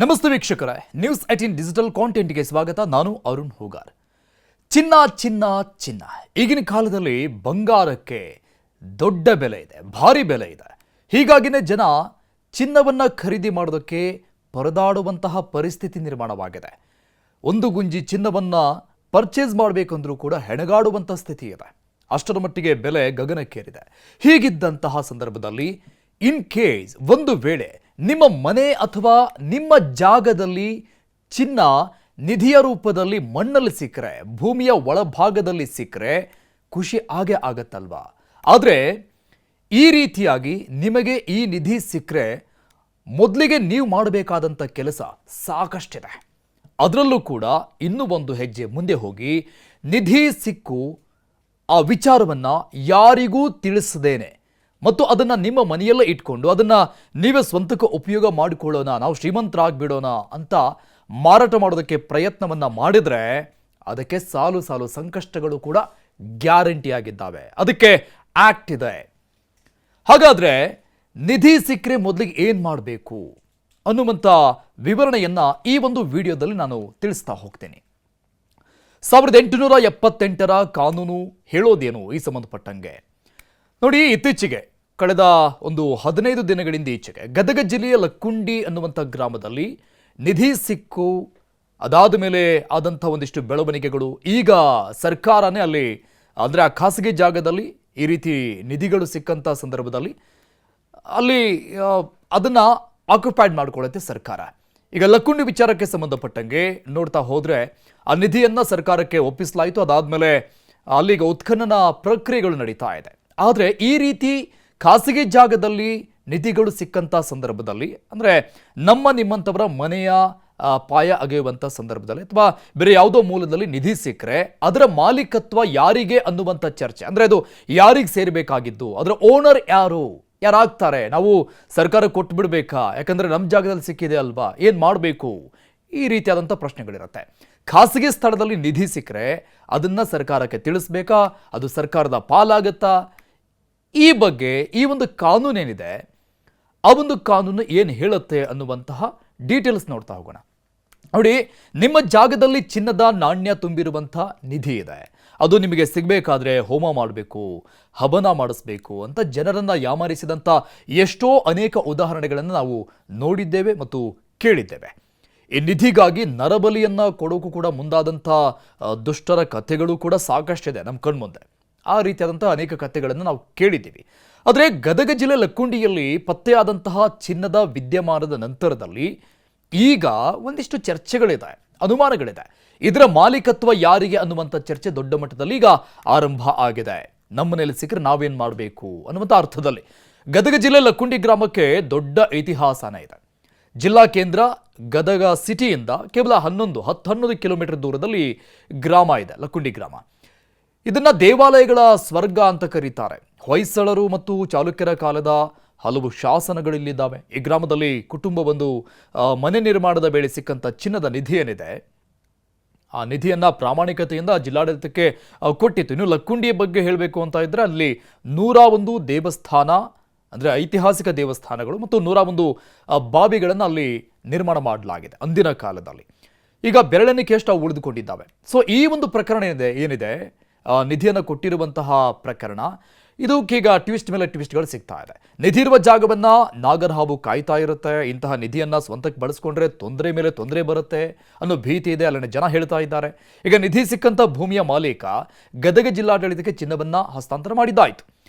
ನಮಸ್ತೆ ವೀಕ್ಷಕರೇ, news 18 digital ಕಾಂಟೆಂಟ್ಗೆ ಸ್ವಾಗತ. ನಾನು ಅರುಣ್ ಹೋಗಾರ್. ಚಿನ್ನ ಚಿನ್ನ ಚಿನ್ನ ಈಗಿನ ಕಾಲದಲ್ಲಿ ಬಂಗಾರಕ್ಕೆ ದೊಡ್ಡ ಬೆಲೆ ಇದೆ, ಭಾರಿ ಬೆಲೆ ಇದೆ. ಹೀಗಾಗಿನೇ ಜನ ಚಿನ್ನವನ್ನು ಖರೀದಿ ಮಾಡೋದಕ್ಕೆ ಪರದಾಡುವಂತಹ ಪರಿಸ್ಥಿತಿ ನಿರ್ಮಾಣವಾಗಿದೆ. ಒಂದು ಗುಂಜಿ ಚಿನ್ನವನ್ನು ಪರ್ಚೇಸ್ ಮಾಡಬೇಕಂದ್ರೂ ಕೂಡ ಹೆಣಗಾಡುವಂಥ ಸ್ಥಿತಿ ಇದೆ. ಅಷ್ಟರ ಮಟ್ಟಿಗೆ ಬೆಲೆ ಗಗನಕ್ಕೇರಿದೆ. ಹೀಗಿದ್ದಂತಹ ಸಂದರ್ಭದಲ್ಲಿ ಇನ್ ಕೇಸ್ ಒಂದು ವೇಳೆ ನಿಮ್ಮ ಮನೆ ಅಥವಾ ನಿಮ್ಮ ಜಾಗದಲ್ಲಿ ಚಿನ್ನ ನಿಧಿಯ ರೂಪದಲ್ಲಿ ಮಣ್ಣಲ್ಲಿ ಸಿಕ್ಕರೆ, ಭೂಮಿಯ ಒಳಭಾಗದಲ್ಲಿ ಸಿಕ್ಕರೆ ಖುಷಿ ಆಗೇ ಆಗತ್ತಲ್ವಾ? ಆದರೆ ಈ ರೀತಿಯಾಗಿ ನಿಮಗೆ ಈ ನಿಧಿ ಸಿಕ್ಕರೆ ಮೊದಲಿಗೆ ನೀವು ಮಾಡಬೇಕಾದಂಥ ಕೆಲಸ ಸಾಕಷ್ಟಿದೆ. ಅದರಲ್ಲೂ ಕೂಡ ಇನ್ನೂ ಒಂದು ಹೆಜ್ಜೆ ಮುಂದೆ ಹೋಗಿ ನಿಧಿ ಸಿಕ್ಕು ಆ ವಿಚಾರವನ್ನು ಯಾರಿಗೂ ತಿಳಿಸದೇನೆ ಮತ್ತು ಅದನ್ನು ನಿಮ್ಮ ಮನೆಯಲ್ಲೇ ಇಟ್ಕೊಂಡು ಅದನ್ನು ನೀವೇ ಸ್ವಂತಕ್ಕೆ ಉಪಯೋಗ ಮಾಡಿಕೊಳ್ಳೋಣ, ನಾವು ಶ್ರೀಮಂತರಾಗ್ಬಿಡೋಣ ಅಂತ ಮಾರಾಟ ಮಾಡೋದಕ್ಕೆ ಪ್ರಯತ್ನವನ್ನು ಮಾಡಿದರೆ ಅದಕ್ಕೆ ಸಾಲು ಸಾಲು ಸಂಕಷ್ಟಗಳು ಕೂಡ ಗ್ಯಾರಂಟಿಯಾಗಿದ್ದಾವೆ. ಅದಕ್ಕೆ ಆ್ಯಕ್ಟ್ ಇದೆ. ಹಾಗಾದರೆ ನಿಧಿ ಸಿಕ್ಕರೆ ಮೊದಲಿಗೆ ಏನು ಮಾಡಬೇಕು ಅನ್ನುವಂಥ ವಿವರಣೆಯನ್ನು ಈ ಒಂದು ವಿಡಿಯೋದಲ್ಲಿ ನಾನು ತಿಳಿಸ್ತಾ ಹೋಗ್ತೀನಿ. 1878ರ ಕಾನೂನು ಹೇಳೋದೇನು ಈ ಸಂಬಂಧಪಟ್ಟಂಗೆ ನೋಡಿ. ಇತ್ತೀಚೆಗೆ ಕಳೆದ ಒಂದು 15 ದಿನಗಳಿಂದ ಈಚೆಗೆ ಗದಗ ಜಿಲ್ಲೆಯ ಲಕ್ಕುಂಡಿ ಅನ್ನುವಂಥ ಗ್ರಾಮದಲ್ಲಿ ನಿಧಿ ಸಿಕ್ಕು ಅದಾದ ಮೇಲೆ ಆದಂಥ ಒಂದಿಷ್ಟು ಬೆಳವಣಿಗೆಗಳು. ಈಗ ಸರ್ಕಾರನೇ ಅಲ್ಲಿ ಅಂದರೆ ಆ ಖಾಸಗಿ ಜಾಗದಲ್ಲಿ ಈ ರೀತಿ ನಿಧಿಗಳು ಸಿಕ್ಕಂಥ ಸಂದರ್ಭದಲ್ಲಿ ಅಲ್ಲಿ ಅದನ್ನು ಆಕ್ಯುಪೈಡ್ ಮಾಡ್ಕೊಳ್ಳುತ್ತೆ ಸರ್ಕಾರ. ಈಗ ಲಕ್ಕುಂಡಿ ವಿಚಾರಕ್ಕೆ ಸಂಬಂಧಪಟ್ಟಂಗೆ ನೋಡ್ತಾ ಹೋದರೆ ಆ ನಿಧಿಯನ್ನು ಸರ್ಕಾರಕ್ಕೆ ಒಪ್ಪಿಸಲಾಯಿತು. ಅದಾದಮೇಲೆ ಅಲ್ಲಿಗೆ ಉತ್ಖನನ ಪ್ರಕ್ರಿಯೆಗಳು ನಡೀತಾ ಇದೆ. ಆದರೆ ಈ ರೀತಿ ಖಾಸಗಿ ಜಾಗದಲ್ಲಿ ನಿಧಿಗಳು ಸಿಕ್ಕಂಥ ಸಂದರ್ಭದಲ್ಲಿ ಅಂದರೆ ನಿಮ್ಮಂಥವರ ಮನೆಯ ಪಾಯ ಅಗೆಯುವಂಥ ಸಂದರ್ಭದಲ್ಲಿ ಅಥವಾ ಬೇರೆ ಯಾವುದೋ ಮೂಲದಲ್ಲಿ ನಿಧಿ ಸಿಕ್ಕರೆ ಅದರ ಮಾಲೀಕತ್ವ ಯಾರಿಗೆ ಅನ್ನುವಂಥ ಚರ್ಚೆ. ಅಂದರೆ ಅದು ಯಾರಿಗೆ ಸೇರಬೇಕಾಗಿದ್ದು, ಅದರ ಓನರ್ ಯಾರಾಗ್ತಾರೆ, ನಾವು ಸರ್ಕಾರ ಕೊಟ್ಟು ಬಿಡಬೇಕಾ, ಯಾಕಂದರೆ ನಮ್ಮ ಜಾಗದಲ್ಲಿ ಸಿಕ್ಕಿದೆ ಅಲ್ವಾ, ಏನು ಮಾಡಬೇಕು, ಈ ರೀತಿಯಾದಂಥ ಪ್ರಶ್ನೆಗಳಿರುತ್ತೆ. ಖಾಸಗಿ ಸ್ಥಳದಲ್ಲಿ ನಿಧಿ ಸಿಕ್ಕರೆ ಅದನ್ನು ಸರ್ಕಾರಕ್ಕೆ ತಿಳಿಸ್ಬೇಕಾ, ಅದು ಸರ್ಕಾರದ ಪಾಲಾಗತ್ತಾ? ಈ ಬಗ್ಗೆ ಈ ಒಂದು ಕಾನೂನೇನಿದೆ ಆ ಒಂದು ಕಾನೂನು ಏನು ಹೇಳುತ್ತೆ ಅನ್ನುವಂತಹ ಡೀಟೇಲ್ಸ್ ನೋಡ್ತಾ ಹೋಗೋಣ. ನೋಡಿ, ನಿಮ್ಮ ಜಾಗದಲ್ಲಿ ಚಿನ್ನದ ನಾಣ್ಯ ತುಂಬಿರುವಂಥ ನಿಧಿ ಇದೆ. ಅದು ನಿಮಗೆ ಸಿಗಬೇಕಾದ್ರೆ ಹೋಮ ಮಾಡಬೇಕು, ಹವನ ಮಾಡಿಸ್ಬೇಕು ಅಂತ ಜನರನ್ನು ಯಾಮಾರಿಸಿದಂಥ ಎಷ್ಟೋ ಅನೇಕ ಉದಾಹರಣೆಗಳನ್ನು ನಾವು ನೋಡಿದ್ದೇವೆ ಮತ್ತು ಕೇಳಿದ್ದೇವೆ. ಈ ನಿಧಿಗಾಗಿ ನರಬಲಿಯನ್ನು ಕೊಡೋಕ್ಕೂ ಕೂಡ ಮುಂದಾದಂಥ ದುಷ್ಟರ ಕಥೆಗಳು ಕೂಡ ಸಾಕಷ್ಟಿದೆ ನಮ್ಮ ಕಣ್ಮುಂದೆ. ಆ ರೀತಿಯಾದಂಥ ಅನೇಕ ಕಥೆಗಳನ್ನು ನಾವು ಕೇಳಿದ್ದೀವಿ. ಆದರೆ ಗದಗ ಜಿಲ್ಲೆ ಲಕ್ಕುಂಡಿಯಲ್ಲಿ ಪತ್ತೆಯಾದಂತಹ ಚಿನ್ನದ ವಿದ್ಯಮಾನದ ನಂತರದಲ್ಲಿ ಈಗ ಒಂದಿಷ್ಟು ಚರ್ಚೆಗಳಿದೆ, ಅನುಮಾನಗಳಿದೆ. ಇದರ ಮಾಲೀಕತ್ವ ಯಾರಿಗೆ ಅನ್ನುವಂಥ ಚರ್ಚೆ ದೊಡ್ಡ ಮಟ್ಟದಲ್ಲಿ ಈಗ ಆರಂಭ ಆಗಿದೆ. ನಮ್ಮ ಮನೆಯಲ್ಲಿ ಸಿಕ್ಕರೆ ನಾವೇನು ಮಾಡಬೇಕು ಅನ್ನುವಂಥ ಅರ್ಥದಲ್ಲಿ ಗದಗ ಜಿಲ್ಲೆ ಲಕ್ಕುಂಡಿ ಗ್ರಾಮಕ್ಕೆ ದೊಡ್ಡ ಇತಿಹಾಸನೇ ಇದೆ. ಜಿಲ್ಲಾ ಕೇಂದ್ರ ಗದಗ ಸಿಟಿಯಿಂದ ಕೇವಲ 10-11 ಕಿಲೋಮೀಟರ್ ದೂರದಲ್ಲಿ ಗ್ರಾಮ ಇದೆ ಲಕ್ಕುಂಡಿ ಗ್ರಾಮ. ಇದನ್ನು ದೇವಾಲಯಗಳ ಸ್ವರ್ಗ ಅಂತ ಕರೀತಾರೆ. ಹೊಯ್ಸಳರು ಮತ್ತು ಚಾಲುಕ್ಯರ ಕಾಲದ ಹಲವು ಶಾಸನಗಳಿಲ್ಲಿದ್ದಾವೆ. ಈ ಗ್ರಾಮದಲ್ಲಿ ಕುಟುಂಬವೊಂದು ಮನೆ ನಿರ್ಮಾಣದ ವೇಳೆ ಸಿಕ್ಕಂಥ ಚಿನ್ನದ ನಿಧಿ ಏನಿದೆ ಆ ನಿಧಿಯನ್ನು ಪ್ರಾಮಾಣಿಕತೆಯಿಂದ ಜಿಲ್ಲಾಡಳಿತಕ್ಕೆ ಕೊಟ್ಟಿತ್ತು. ಇನ್ನು ಲಕ್ಕುಂಡಿಯ ಬಗ್ಗೆ ಹೇಳಬೇಕು ಅಂತ ಇದ್ದರೆ ಅಲ್ಲಿ 101 ದೇವಸ್ಥಾನ ಅಂದರೆ ಐತಿಹಾಸಿಕ ದೇವಸ್ಥಾನಗಳು ಮತ್ತು 101 ಬಾವಿಗಳನ್ನು ಅಲ್ಲಿ ನಿರ್ಮಾಣ ಮಾಡಲಾಗಿದೆ ಅಂದಿನ ಕಾಲದಲ್ಲಿ. ಈಗ ಬೆರಳೆಣಿಕೆಯಷ್ಟು ಅವು ಉಳಿದುಕೊಂಡಿದ್ದಾವೆ. ಸೊ ಈ ಒಂದು ಪ್ರಕರಣ ಏನಿದೆ ನಿಧಿಯನ್ನು ಕೊಟ್ಟಿರುವಂತಹ ಪ್ರಕರಣ, ಇದಕ್ಕೀಗ ಟ್ವಿಸ್ಟ್ ಮೇಲೆ ಟ್ವಿಸ್ಟ್ಗಳು ಸಿಗ್ತಾ ಇದೆ. ನಿಧಿ ಇರುವ ಜಾಗವನ್ನು ನಾಗರಹಾವು ಕಾಯ್ತಾ ಇರುತ್ತೆ. ಇಂತಹ ನಿಧಿಯನ್ನು ಸ್ವಂತಕ್ಕೆ ಬಳಸ್ಕೊಂಡ್ರೆ ತೊಂದರೆ ಮೇಲೆ ತೊಂದರೆ ಬರುತ್ತೆ ಅನ್ನೋ ಭೀತಿ ಇದೆ, ಅಲ್ಲಿನ ಜನ ಹೇಳ್ತಾ ಇದ್ದಾರೆ. ಈಗ ನಿಧಿ ಸಿಕ್ಕಂಥ ಭೂಮಿಯ ಮಾಲೀಕ ಗದಗ ಜಿಲ್ಲಾಡಳಿತಕ್ಕೆ ಚಿನ್ನವನ್ನು ಹಸ್ತಾಂತರ ಮಾಡಿದ್ದಾಯಿತು.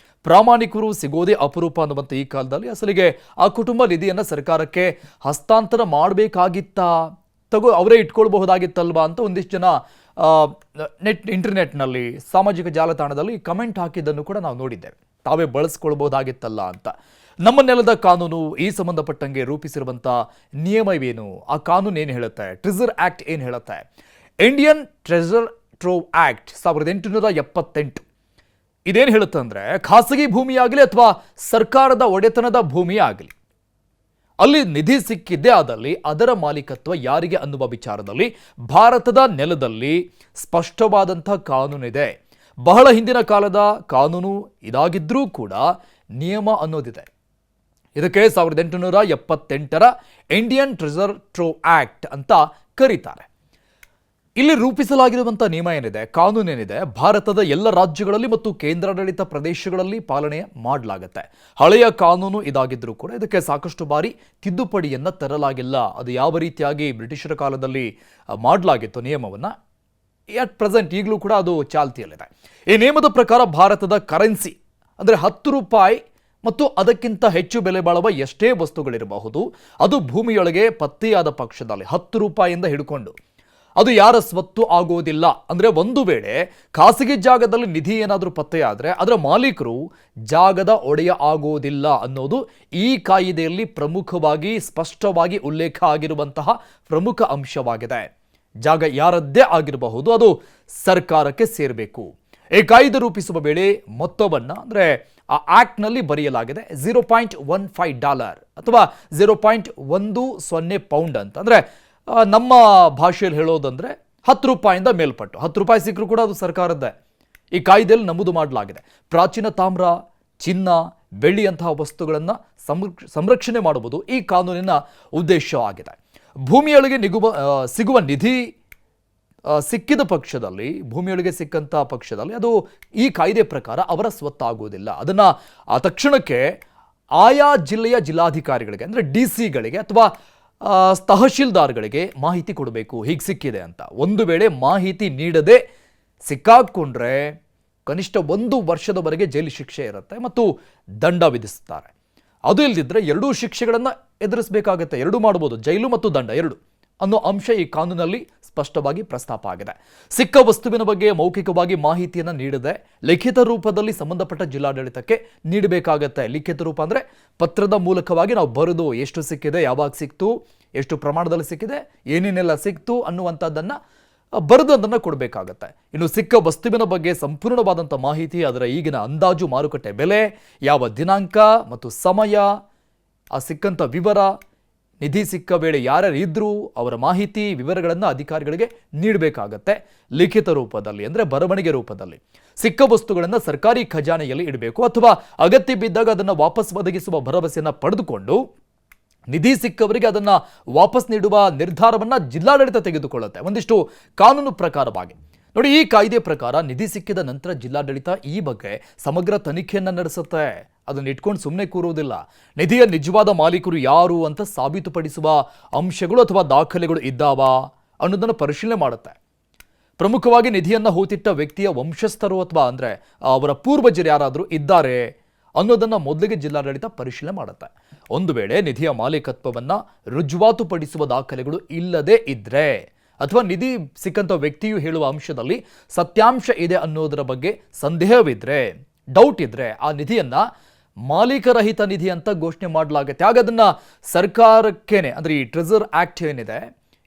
ಪ್ರಾಮಾಣಿಕರು ಸಿಗೋದೇ ಅಪರೂಪ ಅನ್ನುವಂಥ ಈ ಕಾಲದಲ್ಲಿ ಅಸಲಿಗೆ ಆ ಕುಟುಂಬ ನಿಧಿಯನ್ನು ಸರ್ಕಾರಕ್ಕೆ ಹಸ್ತಾಂತರ ಮಾಡಬೇಕಾಗಿತ್ತಾ, ಅವರೇ ಇಟ್ಕೊಳ್ಬಹುದಾಗಿತ್ತಲ್ವಾ ಅಂತ ಒಂದಿಷ್ಟು ಜನ ಇಂಟರ್ನೆಟ್ನಲ್ಲಿ ಸಾಮಾಜಿಕ ಜಾಲತಾಣದಲ್ಲಿ ಕಮೆಂಟ್ ಹಾಕಿದ್ದನ್ನು ಕೂಡ ನಾವು ನೋಡಿದ್ದೇವೆ. ತಾವೇ ಬಳಸ್ಕೊಳ್ಬಹುದಾಗಿತ್ತಲ್ಲ ಅಂತ. ನಮ್ಮ ನೆಲದ ಕಾನೂನು ಈ ಸಂಬಂಧಪಟ್ಟಂಗೆ ರೂಪಿಸಿರುವಂಥ ನಿಯಮವೇನು, ಆ ಕಾನೂನು ಏನು ಹೇಳುತ್ತೆ, ಟ್ರೆಜರ್ ಆ್ಯಕ್ಟ್ ಏನು ಹೇಳುತ್ತೆ? ಇಂಡಿಯನ್ ಟ್ರೆಜರ್ ಟ್ರೋವ್ ಆ್ಯಕ್ಟ್ 1878 ಇದೇನು ಹೇಳುತ್ತೆ ಅಂದರೆ, ಖಾಸಗಿ ಭೂಮಿಯಾಗಲಿ ಅಥವಾ ಸರ್ಕಾರದ ಒಡೆತನದ ಭೂಮಿಯೇ ಆಗಲಿ ಅಲ್ಲಿ ನಿಧಿ ಸಿಕ್ಕಿದ್ದೇ ಆದಲ್ಲಿ ಅದರ ಮಾಲೀಕತ್ವ ಯಾರಿಗೆ ಅನ್ನುವ ವಿಚಾರದಲ್ಲಿ ಭಾರತದ ನೆಲದಲ್ಲಿ ಸ್ಪಷ್ಟವಾದಂಥ ಕಾನೂನಿದೆ. ಬಹಳ ಹಿಂದಿನ ಕಾಲದ ಕಾನೂನು ಇದಾಗಿದ್ರೂ ಕೂಡ ನಿಯಮ ಅನ್ನೋದಿದೆ. ಇದಕ್ಕೆ 1878ರ ಇಂಡಿಯನ್ ಟ್ರೆಜರ್ ಟ್ರೋವ್ ಆಕ್ಟ್ ಅಂತ ಕರೀತಾರೆ. ಇಲ್ಲಿ ರೂಪಿಸಲಾಗಿರುವಂಥ ನಿಯಮ ಏನಿದೆ, ಕಾನೂನೇನಿದೆ, ಭಾರತದ ಎಲ್ಲ ರಾಜ್ಯಗಳಲ್ಲಿ ಮತ್ತು ಕೇಂದ್ರಾಡಳಿತ ಪ್ರದೇಶಗಳಲ್ಲಿ ಪಾಲನೆ ಮಾಡಲಾಗುತ್ತೆ. ಹಳೆಯ ಕಾನೂನು ಇದಾಗಿದ್ರೂ ಕೂಡ ಇದಕ್ಕೆ ಸಾಕಷ್ಟು ಬಾರಿ ತಿದ್ದುಪಡಿಯನ್ನು ತರಲಾಗಿಲ್ಲ. ಅದು ಯಾವ ರೀತಿಯಾಗಿ ಬ್ರಿಟಿಷರ ಕಾಲದಲ್ಲಿ ಮಾಡಲಾಗಿತ್ತು ನಿಯಮವನ್ನು, ಎಟ್ ಪ್ರೆಸೆಂಟ್ ಈಗಲೂ ಕೂಡ ಅದು ಚಾಲ್ತಿಯಲ್ಲಿದೆ. ಈ ನಿಯಮದ ಪ್ರಕಾರ ಭಾರತದ ಕರೆನ್ಸಿ ಅಂದರೆ 10 ರೂಪಾಯಿ ಮತ್ತು ಅದಕ್ಕಿಂತ ಹೆಚ್ಚು ಬೆಲೆ ಬಾಳುವ ಎಷ್ಟೇ ವಸ್ತುಗಳಿರಬಹುದು, ಅದು ಭೂಮಿಯೊಳಗೆ ಪತ್ತೆಯಾದ ಪಕ್ಷದಲ್ಲಿ 10 ರೂಪಾಯಿಯಿಂದ ಹಿಡ್ಕೊಂಡು ಅದು ಯಾರ ಸ್ವತ್ತು ಆಗೋದಿಲ್ಲ. ಅಂದರೆ ಒಂದು ವೇಳೆ ಖಾಸಗಿ ಜಾಗದಲ್ಲಿ ನಿಧಿ ಏನಾದರೂ ಪತ್ತೆಯಾದರೆ ಅದರ ಮಾಲೀಕರು ಜಾಗದ ಒಡೆಯ ಆಗೋದಿಲ್ಲ ಅನ್ನೋದು ಈ ಕಾಯಿದೆಯಲ್ಲಿ ಪ್ರಮುಖವಾಗಿ ಸ್ಪಷ್ಟವಾಗಿ ಉಲ್ಲೇಖ ಆಗಿರುವಂತಹ ಪ್ರಮುಖ ಅಂಶವಾಗಿದೆ. ಜಾಗ ಯಾರದ್ದೇ ಆಗಿರಬಹುದು, ಅದು ಸರ್ಕಾರಕ್ಕೆ ಸೇರಬೇಕು. ಈ ಕಾಯ್ದೆ ರೂಪಿಸುವ ವೇಳೆ ಮೊತ್ತವನ್ನು ಅಂದರೆ ಆ ಆಕ್ಟ್ನಲ್ಲಿ ಬರೆಯಲಾಗಿದೆ $0.15 ಅಥವಾ 0.10 ಪೌಂಡ್ ಅಂತ. ಅಂದರೆ ನಮ್ಮ ಭಾಷೆಯಲ್ಲಿ ಹೇಳೋದಂದ್ರೆ 10 ರೂಪಾಯಿಂದ ಮೇಲ್ಪಟ್ಟು 10 ರೂಪಾಯಿ ಸಿಕ್ಕರೂ ಕೂಡ ಅದು ಸರ್ಕಾರದ್ದೇ. ಈ ಕಾಯ್ದೆಯಲ್ಲಿ ನಮೂದು ಮಾಡಲಾಗಿದೆ. ಪ್ರಾಚೀನ ತಾಮ್ರ, ಚಿನ್ನ, ಬೆಳ್ಳಿಯಂತಹ ವಸ್ತುಗಳನ್ನು ಸಂರಕ್ಷಣೆ ಮಾಡುವುದು ಈ ಕಾನೂನಿನ ಉದ್ದೇಶವಾಗಿದೆ. ಭೂಮಿಯೊಳಗೆ ಸಿಗುವ ನಿಧಿ ಸಿಕ್ಕಿದ ಪಕ್ಷದಲ್ಲಿ, ಭೂಮಿಯೊಳಗೆ ಸಿಕ್ಕಂಥ ಪಕ್ಷದಲ್ಲಿ ಅದು ಈ ಕಾಯ್ದೆ ಪ್ರಕಾರ ಅವರ ಸ್ವತ್ತಾಗುವುದಿಲ್ಲ. ಅದನ್ನು ತಕ್ಷಣಕ್ಕೆ ಆಯಾ ಜಿಲ್ಲೆಯ ಜಿಲ್ಲಾಧಿಕಾರಿಗಳಿಗೆ ಅಂದರೆ DC ಗಳಿಗೆ ಅಥವಾ ತಹಶೀಲ್ದಾರ್ಗಳಿಗೆ ಮಾಹಿತಿ ಕೊಡಬೇಕು, ಹೀಗೆ ಸಿಕ್ಕಿದೆ ಅಂತ. ಒಂದು ವೇಳೆ ಮಾಹಿತಿ ನೀಡದೆ ಸಿಕ್ಕಾಕೊಂಡ್ರೆ ಕನಿಷ್ಠ 1 ವರ್ಷದವರೆಗೆ ಜೈಲು ಶಿಕ್ಷೆ ಇರುತ್ತೆ ಮತ್ತು ದಂಡ ವಿಧಿಸುತ್ತಾರೆ. ಅದು ಇಲ್ಲದಿದ್ದರೆ 2 ಶಿಕ್ಷೆಗಳನ್ನು ಎದುರಿಸಬೇಕಾಗುತ್ತೆ. 2 ಮಾಡ್ಬೋದು, ಜೈಲು ಮತ್ತು ದಂಡ 2 ಅನ್ನೋ ಅಂಶ ಈ ಕಾನೂನಲ್ಲಿ ಸ್ಪಷ್ಟವಾಗಿ ಪ್ರಸ್ತಾಪ ಆಗಿದೆ. ಸಿಕ್ಕ ವಸ್ತುವಿನ ಬಗ್ಗೆ ಮೌಖಿಕವಾಗಿ ಮಾಹಿತಿಯನ್ನು ನೀಡದೆ ಲಿಖಿತ ರೂಪದಲ್ಲಿ ಸಂಬಂಧಪಟ್ಟ ಜಿಲ್ಲಾಡಳಿತಕ್ಕೆ ನೀಡಬೇಕಾಗತ್ತೆ. ಲಿಖಿತ ರೂಪ ಅಂದರೆ ಪತ್ರದ ಮೂಲಕವಾಗಿ ನಾವು ಬರೆದು ಎಷ್ಟು ಸಿಕ್ಕಿದೆ, ಯಾವಾಗ ಸಿಕ್ತು, ಎಷ್ಟು ಪ್ರಮಾಣದಲ್ಲಿ ಸಿಕ್ಕಿದೆ, ಏನೇನೆಲ್ಲ ಸಿಕ್ತು ಅನ್ನುವಂಥದ್ದನ್ನು ಬರೆದು ಅದನ್ನು ಕೊಡಬೇಕಾಗತ್ತೆ. ಇನ್ನು ಸಿಕ್ಕ ವಸ್ತುವಿನ ಬಗ್ಗೆ ಸಂಪೂರ್ಣವಾದಂಥ ಮಾಹಿತಿ, ಅದರ ಈಗಿನ ಅಂದಾಜು ಮಾರುಕಟ್ಟೆ ಬೆಲೆ, ಯಾವ ದಿನಾಂಕ ಮತ್ತು ಸಮಯ, ಆ ಸಿಕ್ಕಂಥ ವಿವರ, ನಿಧಿ ಸಿಕ್ಕ ವೇಳೆ ಯಾರ್ಯಾರು ಇದ್ರೂ ಅವರ ಮಾಹಿತಿ ವಿವರಗಳನ್ನು ಅಧಿಕಾರಿಗಳಿಗೆ ನೀಡಬೇಕಾಗತ್ತೆ. ಲಿಖಿತ ರೂಪದಲ್ಲಿ ಅಂದರೆ ಬರವಣಿಗೆ ರೂಪದಲ್ಲಿ ಸಿಕ್ಕ ವಸ್ತುಗಳನ್ನು ಸರ್ಕಾರಿ ಖಜಾನೆಯಲ್ಲಿ ಇಡಬೇಕು ಅಥವಾ ಅಗತ್ಯ ಬಿದ್ದಾಗ ಅದನ್ನು ವಾಪಸ್ ಒದಗಿಸುವ ಭರವಸೆಯನ್ನು ಪಡೆದುಕೊಂಡು ನಿಧಿ ಸಿಕ್ಕವರಿಗೆ ಅದನ್ನು ವಾಪಸ್ ನೀಡುವ ನಿರ್ಧಾರವನ್ನು ಜಿಲ್ಲಾಡಳಿತ ತೆಗೆದುಕೊಳ್ಳುತ್ತೆ ಒಂದಿಷ್ಟು ಕಾನೂನು ಪ್ರಕಾರವಾಗಿ. ನೋಡಿ, ಈ ಕಾಯ್ದೆ ಪ್ರಕಾರ ನಿಧಿ ಸಿಕ್ಕಿದ ನಂತರ ಜಿಲ್ಲಾಡಳಿತ ಈ ಬಗ್ಗೆ ಸಮಗ್ರ ತನಿಖೆಯನ್ನು ನಡೆಸುತ್ತೆ. ಅದನ್ನು ಇಟ್ಕೊಂಡು ಸುಮ್ಮನೆ ಕೂರುವುದಿಲ್ಲ. ನಿಧಿಯ ನಿಜವಾದ ಮಾಲೀಕರು ಯಾರು ಅಂತ ಸಾಬೀತುಪಡಿಸುವ ಅಂಶಗಳು ಅಥವಾ ದಾಖಲೆಗಳು ಇದ್ದಾವಾ ಅನ್ನೋದನ್ನು ಪರಿಶೀಲನೆ ಮಾಡುತ್ತೆ. ಪ್ರಮುಖವಾಗಿ ನಿಧಿಯನ್ನು ಹೂತಿಟ್ಟ ವ್ಯಕ್ತಿಯ ವಂಶಸ್ಥರು ಅಥವಾ ಅಂದರೆ ಅವರ ಪೂರ್ವಜರು ಯಾರಾದರೂ ಇದ್ದಾರೆ ಅನ್ನೋದನ್ನು ಮೊದಲಿಗೆ ಜಿಲ್ಲಾಡಳಿತ ಪರಿಶೀಲನೆ ಮಾಡುತ್ತೆ. ಒಂದು ವೇಳೆ ನಿಧಿಯ ಮಾಲೀಕತ್ವವನ್ನು ರುಜುವಾತುಪಡಿಸುವ ದಾಖಲೆಗಳು ಇಲ್ಲದೆ ಇದ್ದರೆ ಅಥವಾ ನಿಧಿ ಸಿಕ್ಕಂಥ ವ್ಯಕ್ತಿಯು ಹೇಳುವ ಅಂಶದಲ್ಲಿ ಸತ್ಯಾಂಶ ಇದೆ ಅನ್ನೋದರ ಬಗ್ಗೆ ಸಂದೇಹವಿದ್ರೆ, ಡೌಟ್ ಇದ್ರೆ ಆ ನಿಧಿಯನ್ನು ಮಾಲೀಕರಹಿತ ನಿಧಿ ಅಂತ ಘೋಷಣೆ ಮಾಡಲಾಗುತ್ತೆ. ಆಗ ಅದನ್ನು ಸರ್ಕಾರಕ್ಕೇನೆ ಅಂದರೆ ಈ ಟ್ರೆಜರ್ ಆಕ್ಟ್ ಏನಿದೆ,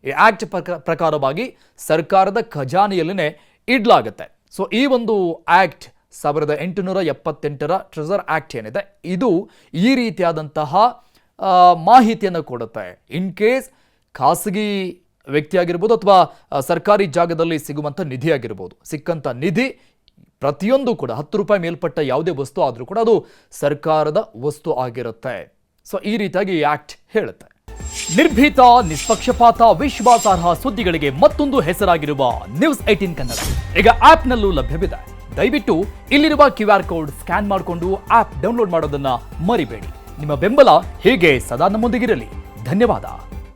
ಈ ಆಕ್ಟ್ ಪ್ರಕಾರವಾಗಿ ಸರ್ಕಾರದ ಖಜಾನೆಯಲ್ಲೇ ಇಡಲಾಗುತ್ತೆ. ಸೊ ಈ ಒಂದು ಆಕ್ಟ್ 1878ರ ಟ್ರೆಜರ್ ಆಕ್ಟ್ ಏನಿದೆ, ಇದು ಈ ರೀತಿಯಾದಂತಹ ಮಾಹಿತಿಯನ್ನು ಕೊಡುತ್ತೆ. ಇನ್ ಕೇಸ್ ಖಾಸಗಿ ವ್ಯಕ್ತಿ ಆಗಿರ್ಬೋದು ಅಥವಾ ಸರ್ಕಾರಿ ಜಾಗದಲ್ಲಿ ಸಿಗುವಂಥ ನಿಧಿ ಆಗಿರ್ಬೋದು, ಸಿಕ್ಕಂಥ ನಿಧಿ ಪ್ರತಿಯೊಂದು ಕೂಡ 10 ರೂಪಾಯಿ ಮೇಲ್ಪಟ್ಟ ಯಾವುದೇ ವಸ್ತು ಆದರೂ ಕೂಡ ಅದು ಸರ್ಕಾರದ ವಸ್ತು ಆಗಿರುತ್ತೆ. ಸೊ ಈ ರೀತಿಯಾಗಿ ಈ ಆಕ್ಟ್ ಹೇಳುತ್ತೆ. ನಿರ್ಭೀತ, ನಿಷ್ಪಕ್ಷಪಾತ, ವಿಶ್ವಾಸಾರ್ಹ ಸುದ್ದಿಗಳಿಗೆ ಮತ್ತೊಂದು ಹೆಸರಾಗಿರುವ News18 ಕನ್ನಡ ಈಗ ಆಪ್ನಲ್ಲೂ ಲಭ್ಯವಿದೆ. ದಯವಿಟ್ಟು ಇಲ್ಲಿರುವ QR ಕೋಡ್ ಸ್ಕ್ಯಾನ್ ಮಾಡಿಕೊಂಡು ಆಪ್ ಡೌನ್ಲೋಡ್ ಮಾಡೋದನ್ನ ಮರಿಬೇಡಿ. ನಿಮ್ಮ ಬೆಂಬಲ ಹೀಗೆ ಸದಾ ನಮ್ಮೊಂದಿಗಿರಲಿ. ಧನ್ಯವಾದ.